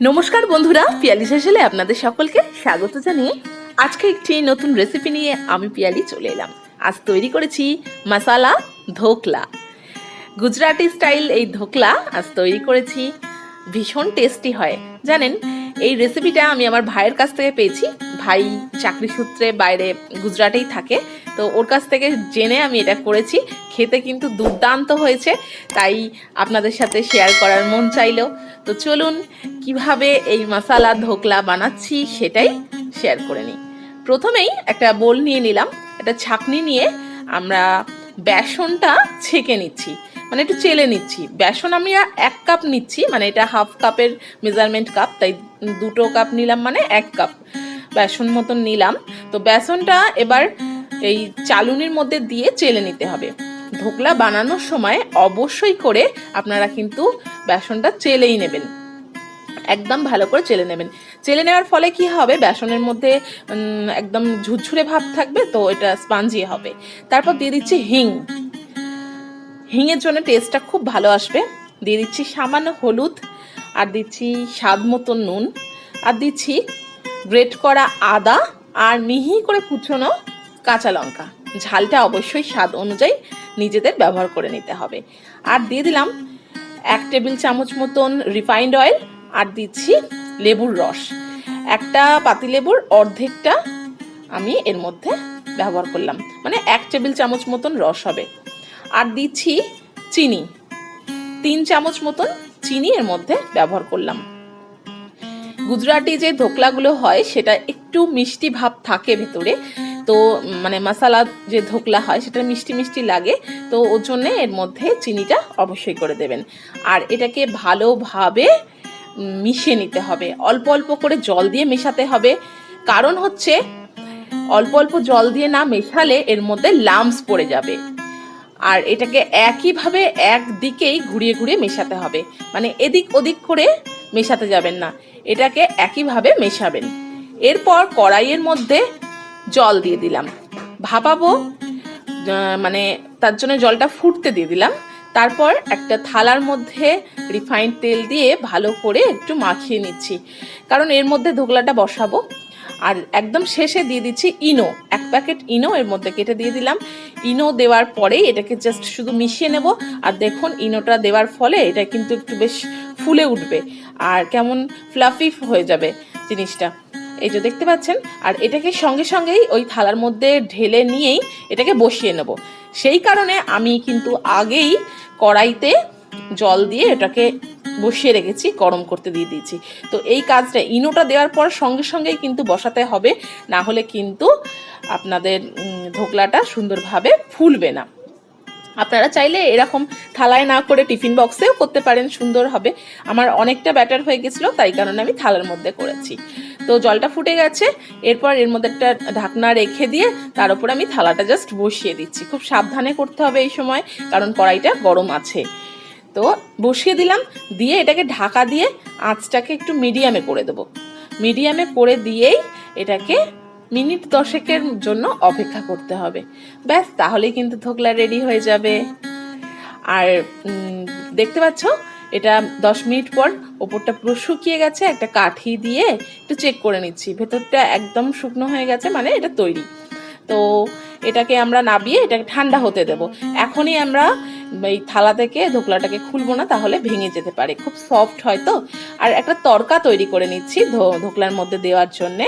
নমস্কার বন্ধুরা, পিয়ালি শেষেলে আপনাদের সকলকে স্বাগত জানিয়ে আজকে একটি নতুন রেসিপি নিয়ে আমি পিয়ালি চলে এলাম। আজ তৈরি করেছি মশালা ধোকলা, গুজরাটি স্টাইল এই ধোকলা আজ তৈরি করেছি। ভীষণ টেস্টি হয় জানেন। এই রেসিপিটা আমি আমার ভাইয়ের কাছ থেকে পেয়েছি। ভাই চাকরি সূত্রে বাইরে গুজরাটেই থাকে, তো ওর কাছ থেকে জেনে আমি এটা করেছি। খেতে কিন্তু দুর্দান্ত হয়েছে, তাই আপনাদের সাথে শেয়ার করার মন চাইলো। তো চলুন কিভাবে এই মশালা ধোকলা বানাচ্ছি সেটাই শেয়ার করে নিই। প্রথমেই একটা বোল নিয়ে নিলাম, একটা ছাঁকনি নিয়ে আমরা বেসনটা ছেঁকে নিচ্ছি, মানে একটু চেলে নিচ্ছি। বেসন আমি 1 কাপ নিচ্ছি, মানে এটা হাফ কাপের মেজারমেন্ট কাপ, তাই 2 কাপ নিলাম, মানে 1 কাপ বেসন মতন নিলাম। তো বেসনটা এবার এই চালুনির মধ্যে দিয়ে চেলে নিতে হবে। ধোকলা বানানোর সময় অবশ্যই করে আপনারা কিন্তু বেসনটা চেলেই নেবেন, একদম ভালো করে চেলে নেবেন। চেলে নেওয়ার ফলে কি হবে, বেসনের মধ্যে একদম ঝুরঝুরে ভাব থাকবে, তো এটা স্পঞ্জি হবে। তারপর দিয়ে দিচ্ছি হিং। হিংয়ের জন্য টেস্টটা খুব ভালো আসবে। দিয়ে দিচ্ছি সামান্য হলুদ, আর দিচ্ছি স্বাদ মতো নুন, আর দিচ্ছি গ্রেট করা আদা আর মিহি করে কুচনো কাঁচা লঙ্কা। ঝালটা অবশ্যই স্বাদ অনুযায়ী নিজেদের ব্যবহার করে নিতে হবে। আর দিয়ে দিলাম 1 টেবিল চামচ মতন রিফাইন্ড অয়েল, আর দিচ্ছি লেবুর রস। একটা পাতিলেবুর অর্ধেকটা আমি এর মধ্যে ব্যবহার করলাম, মানে 1 টেবিল চামচ মতন রস হবে। আর দিচ্ছি চিনি, 3 চামচ মতন চিনি এর মধ্যে ব্যবহার করলাম। গুজরাটি যে ধোকলাগুলো হয় সেটা একটু মিষ্টি ভাব থাকে ভেতরে, তো মানে মশালা যে ধোকলা হয় সেটা মিষ্টি মিষ্টি লাগে, তো ওর জন্যে এর মধ্যে চিনিটা অবশ্যই করে দেবেন। আর এটাকে ভালোভাবে মিশিয়ে নিতে হবে, অল্প অল্প করে জল দিয়ে মেশাতে হবে। কারণ হচ্ছে অল্প অল্প জল দিয়ে না মেশালে এর মধ্যে লাম্পস পড়ে যাবে। আর এটাকে একইভাবে একদিকেই ঘুরিয়ে ঘুরিয়ে মেশাতে হবে, মানে এদিক ওদিক করে মেশাতে যাবেন না, এটাকে একইভাবে মেশাবেন। এরপর কড়াইয়ের মধ্যে জল দিয়ে দিলাম, ভাপাবো, মানে তার জন্য জলটা ফুটতে দিয়ে দিলাম। তারপর একটা থালার মধ্যে রিফাইন্ড তেল দিয়ে ভালো করে একটু মাখিয়ে নিচ্ছি, কারণ এর মধ্যে ধোকলাটা বসাবো। আর একদম শেষে দিয়ে দিচ্ছি ইনো, 1 প্যাকেট ইনো এর মধ্যে কেটে দিয়ে দিলাম। ইনো দেওয়ার পরেই এটাকে জাস্ট শুধু মিশিয়ে নেব। আর দেখুন ইনোটা দেওয়ার ফলে এটা কিন্তু একটু বেশ ফুলে উঠবে আর কেমন ফ্লাফি হয়ে যাবে জিনিসটা, এই যে দেখতে পাচ্ছেন। আর এটাকে সঙ্গে সঙ্গেই ওই থালার মধ্যে ঢেলে নিয়েই এটাকে বসিয়ে নেব। সেই কারণে আমি কিন্তু আগেই কড়াইতে জল দিয়ে এটাকে বসিয়ে রেখেছি, গরম করতে দিয়ে দিয়েছি। তো এই কাজটা ইনোটা দেওয়ার পর সঙ্গে সঙ্গেই কিন্তু বসাতে হবে, না হলে কিন্তু আপনাদের ধোকলাটা সুন্দরভাবে ফুলবে না। আপনারা চাইলে এরকম থালায় না করে টিফিন বক্সেও করতে পারেন, সুন্দর হবে। আমার অনেকটা ব্যাটার হয়ে গেছিলো, তাই কারণে আমি থালার মধ্যে করেছি। তো জলটা ফুটে গেছে, এরপর এর মধ্যে একটা ঢাকনা রেখে দিয়ে তার উপর আমি থালাটা জাস্ট বসিয়ে দিচ্ছি। খুব সাবধানে করতে হবে এই সময়, কারণ কড়াইটা গরম আছে। তো বসিয়ে দিলাম, দিয়ে এটাকে ঢাকা দিয়ে আঁচটাকে একটু মিডিয়ামে করে দেবো। মিডিয়ামে করে দিয়েই এটাকে মিনিট 10-এর জন্য অপেক্ষা করতে হবে। ব্যাস, তাহলেই কিন্তু ধোকলা রেডি হয়ে যাবে। আর দেখতে পাচ্ছ এটা 10 মিনিট পর ওপরটা পুরো শুকিয়ে গেছে। একটা কাঠি দিয়ে একটু চেক করে নিচ্ছি, ভেতরটা একদম শুকনো হয়ে গেছে, মানে এটা তৈরি। তো এটাকে আমরা নাবিয়ে এটাকে ঠান্ডা হতে দেব। এখনই আমরা এই থালা থেকে ধোকলাটাকে খুলবো না, তাহলে ভেঙে যেতে পারে, খুব সফট হয় তো। আর একটা তড়কা তৈরি করে নিচ্ছি ধোকলার মধ্যে দেওয়ার জন্যে।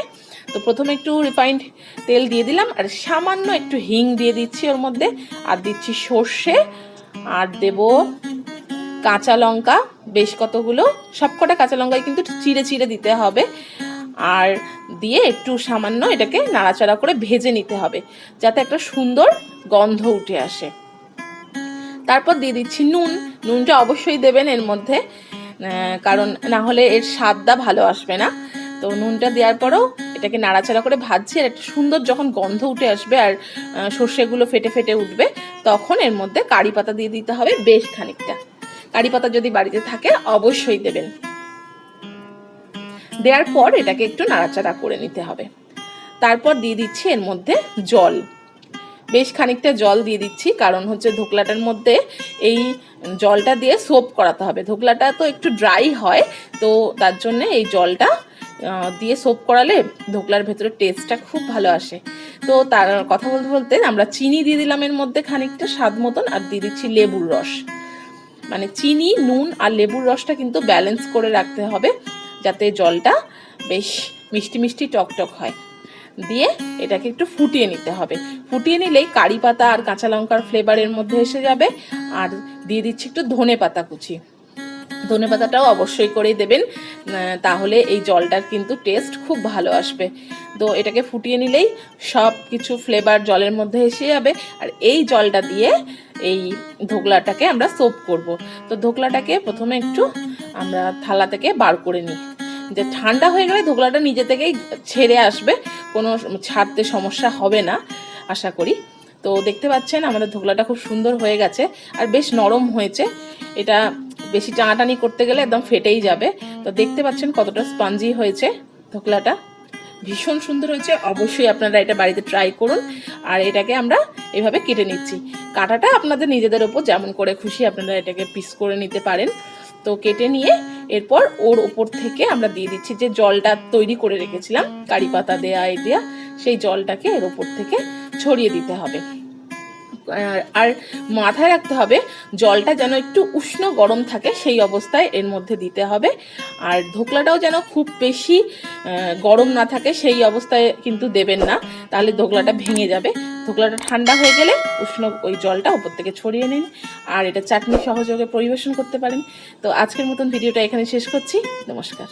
তো প্রথমে একটু রিফাইন্ড তেল দিয়ে দিলাম, আর সামান্য একটু হিং দিয়ে দিচ্ছি ওর মধ্যে, আর দিচ্ছি সর্ষে, আর দেব কাঁচা লঙ্কা বেশ কতগুলো, সবকটা কাঁচা লঙ্কায় কিন্তু চিড়ে চিড়ে দিতে হবে। আর দিয়ে একটু সামান্য এটাকে নাড়াচাড়া করে ভেজে নিতে হবে, যাতে একটা সুন্দর গন্ধ উঠে আসে। তারপর দিয়ে দিচ্ছি নুন। নুনটা অবশ্যই দেবেন এর মধ্যে, কারণ না হলে এর স্বাদটা ভালো আসবে না। তো নুনটা দেওয়ার পরেও এটাকে নাড়াচাড়া করে ভাজছি, আর একটা সুন্দর যখন গন্ধ উঠে আসবে আর সর্ষেগুলো ফেটে ফেটে উঠবে, তখন এর মধ্যে কারি পাতা দিয়ে দিতে হবে বেশ খানিকটা। কারি পাতা যদি বাড়িতে থাকে অবশ্যই দেবেন। দেওয়ার পর এটাকে একটু নাড়াচাড়া করে নিতে হবে। তারপর দিয়ে দিচ্ছি এর মধ্যে জল। বেশ খানিকটা জল দিয়ে দিচ্ছি, কারণ হচ্ছে ধোকলাটার মধ্যে এই জলটা দিয়ে সোপ করাতে হবে। ধোকলাটা তো একটু ড্রাই হয়, তো তার জন্যে এই জলটা দিয়ে সোপ করালে ধোকলার ভেতরে টেস্টটা খুব ভালো আসে। তো তার কথা বলতে বলতে আমরা চিনি দিয়ে দিলাম এর মধ্যে খানিকটা স্বাদ মতন, আর দিয়ে দিচ্ছি লেবুর রস। মানে চিনি, নুন আর লেবুর রসটা কিন্তু ব্যালেন্স করে রাখতে হবে, যাতে জলটা বেশ মিষ্টি মিষ্টি টকটক হয়। দিয়ে এটাকে একটু ফুটিয়ে নিতে হবে। ফুটিয়ে নিলেই কারি পাতা আর কাঁচা লঙ্কার ফ্লেভারের মধ্যে এসে যাবে। আর দিয়ে দিচ্ছি একটু ধনে পাতা কুচি। ধনে পাতাটাও অবশ্যই করেই দেবেন, তাহলে এই জলটার কিন্তু টেস্ট খুব ভালো আসবে। তো এটাকে ফুটিয়ে নিলেই সব কিছু ফ্লেভার জলের মধ্যে এসে যাবে। আর এই জলটা দিয়ে এই ধোকলাটাকে আমরা সোপ করব। তো ধোকলাটাকে প্রথমে একটু আমরা থালা থেকে বার করে নিই, যে ঠান্ডা হয়ে গেলে ধোকলাটা নিজে থেকেই ছেড়ে আসবে, কোনো ছাড়তে সমস্যা হবে না আশা করি। তো দেখতে পাচ্ছেন আমাদের ধোকলাটা খুব সুন্দর হয়ে গেছে আর বেশ নরম হয়েছে। এটা বেশি টানাটানি করতে গেলে একদম ফেটেই যাবে। তো দেখতে পাচ্ছেন কতটা স্পঞ্জি হয়েছে ধোকলাটা, ভীষণ সুন্দর হয়েছে। অবশ্যই আপনারা এটা বাড়িতে ট্রাই করুন। আর এটাকে আমরা এভাবে কেটে নিচ্ছি। কাটাটা আপনাদের নিজেদের ওপর, যেমন করে খুশি আপনারা এটাকে পিস করে নিতে পারেন। তো কেটে নিয়ে এরপর ওর ওপর থেকে আমরা দিয়ে দিচ্ছি যে জলটা তৈরি করে রেখেছিলাম কারি পাতা দেয়া এই দেয়া, সেই জলটাকে এর ওপর থেকে ছড়িয়ে দিতে হবে। আর মাথায় রাখতে হবে জলটা যেন একটু উষ্ণ গরম থাকে, সেই অবস্থায় এর মধ্যে দিতে হবে। আর ধোকলাটাও যেন খুব বেশি গরম না থাকে, সেই অবস্থায় কিন্তু দেবেন না, তাহলে ধোকলাটা ভেঙে যাবে। ধোকলাটা ঠান্ডা হয়ে গেলে উষ্ণ ওই জলটা উপর থেকে ছড়িয়ে নিন। আর এটা চাটনি সহযোগে পরিবেশন করতে পারেন। তো আজকের মতন ভিডিওটা এখানে শেষ করছি। নমস্কার।